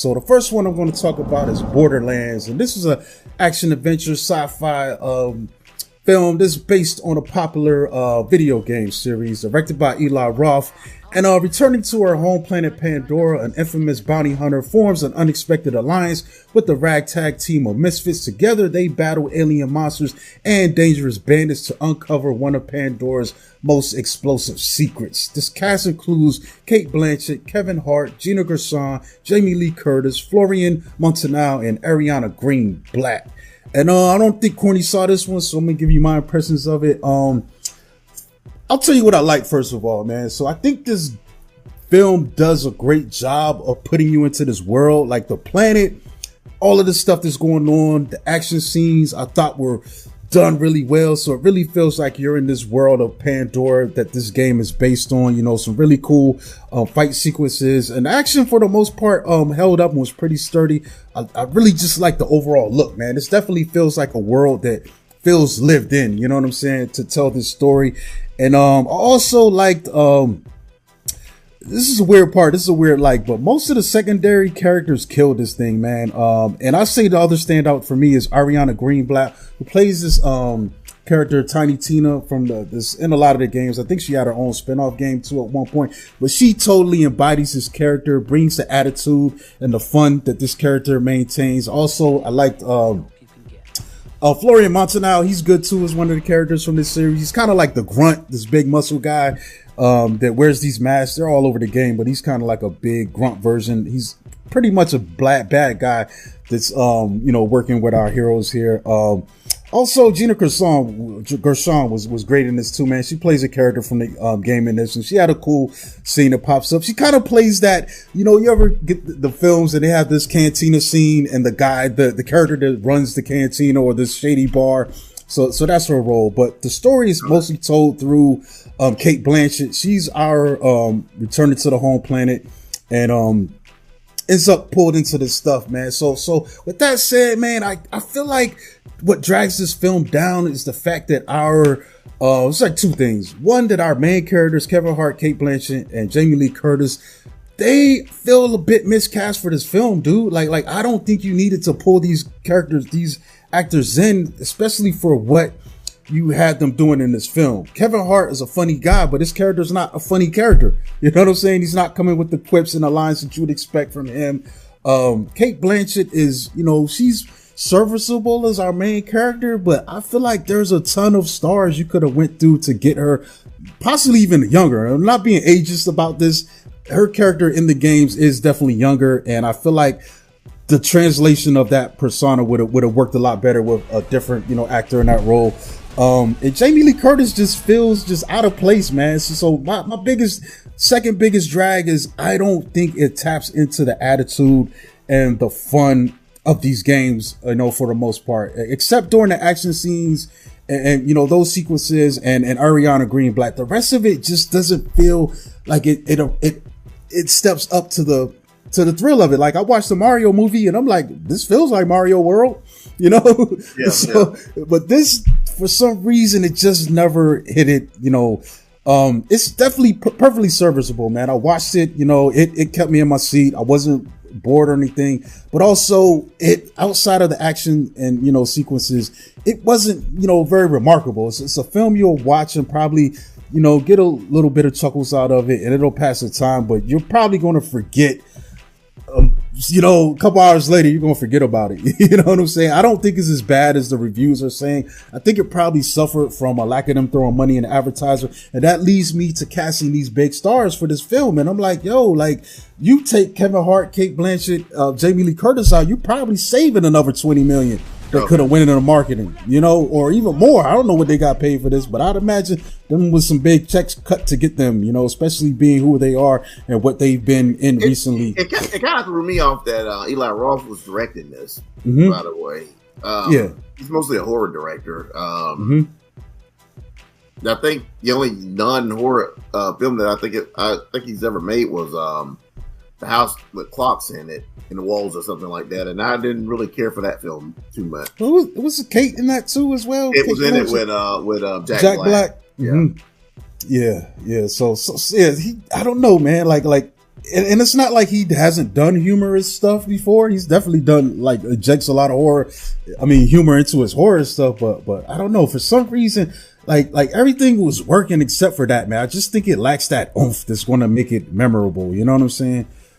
So the first one I'm going to talk about is Borderlands, and this is a action adventure sci-fi film. This is based on a popular video game series directed by Eli Roth. And returning to her home planet Pandora, an infamous bounty hunter forms an unexpected alliance with the ragtag team of misfits. Together, they battle alien monsters and dangerous bandits to uncover one of Pandora's most explosive secrets. This cast includes Cate Blanchett, Kevin Hart, Gina Gershon, Jamie Lee Curtis, Florian Munteanu, and Ariana Greenblatt. And I don't think Corny saw this one, so I'm gonna give you my impressions of it. I'll tell you what I like first of all, man. So I think this film does a great job of putting you into this world, like the planet, all of the stuff that's going on, the action scenes I thought were done really well. So it really feels like you're in this world of Pandora that this game is based on. You know, some really cool fight sequences, and action for the most part held up and was pretty sturdy. I really just like the overall look, man. This definitely feels like a world that feels lived in, you know what I'm saying, to tell this story. And I also liked this is a weird part, this is a weird but most of the secondary characters killed this thing, man. And I say the other standout for me is Ariana Greenblatt, who plays this character Tiny Tina from this in a lot of the games. I think she had her own spin-off game too at one point, but she totally embodies this character, brings the attitude and the fun that this character maintains. Also, I liked Florian Munteanu, he's good too, as one of the characters from this series. He's kind of like the grunt, this big muscle guy that wears these masks. They're all over the game, but he's kind of like a big grunt version. He's pretty much a bad guy that's working with our heroes here. Also, Gina Gershon was great in this too, man. She plays a character from the game in this, and she had a cool scene that pops up. She kind of plays that, you ever get the films and they have this cantina scene and the guy, the character that runs the cantina or this shady bar. So that's her role. But the story is mostly told through Cate Blanchett. She's our returning to the home planet and ends up pulled into this stuff, man. So with that said, man, I feel like what drags this film down is the fact that it's like two things. One, that our main characters, Kevin Hart, Cate Blanchett, and Jamie Lee Curtis, they feel a bit miscast for this film, dude. Like I don't think you needed to pull these actors in, especially for what you had them doing in this film. Kevin Hart is a funny guy, but his character is not a funny character. You know what I'm saying? He's not coming with the quips and the lines that you would expect from him. Cate Blanchett is, she's serviceable as our main character, but I feel like there's a ton of stars you could have went through to get her possibly even younger. I'm not being ageist about this. Her character in the games is definitely younger, and I feel like the translation of that persona would have worked a lot better with a different, actor in that role. And Jamie Lee Curtis just feels just out of place, man. So my second biggest drag is I don't think it taps into the attitude and the fun of these games, for the most part, except during the action scenes and those sequences and Ariana Greenblatt. The rest of it just doesn't feel like it steps up to the thrill of it. Like I watched the Mario movie and I'm like, this feels like Mario World, Yeah, but this, for some reason, it just never hit it, it's definitely perfectly serviceable, man. I watched it, it kept me in my seat. I wasn't bored or anything, but also it, outside of the action and, sequences, it wasn't, very remarkable. It's a film you'll watch and probably, get a little bit of chuckles out of it and it'll pass the time, but you're probably going to forget. A couple hours later, you're going to forget about it. You know what I'm saying? I don't think it's as bad as the reviews are saying. I think it probably suffered from a lack of them throwing money in the advertiser. And that leads me to casting these big stars for this film. And I'm like, you take Kevin Hart, Cate Blanchett, Jamie Lee Curtis out, you're probably saving another $20 million that could have went into the marketing, or even more. I don't know what they got paid for this, but I'd imagine them with some big checks cut to get them, especially being who they are and what they've been in recently. It kind of threw me off that Eli Roth was directing this, by the way. Yeah. He's mostly a horror director. I think the only non-horror film that I think he's ever made was The House with Clocks in It, in the Walls or something like that, and I didn't really care for that film too much. Well, was Kate in that too as well? It was in it with Jack Black. Yeah. Yeah. So yeah, I don't know, man. Like and it's not like he hasn't done humorous stuff before. He's definitely done like injects a lot of horror. I mean, humor into his horror stuff, but I don't know, for some reason, like everything was working except for that, man. I just think it lacks that oomph that's going to make it memorable. You know what I'm saying?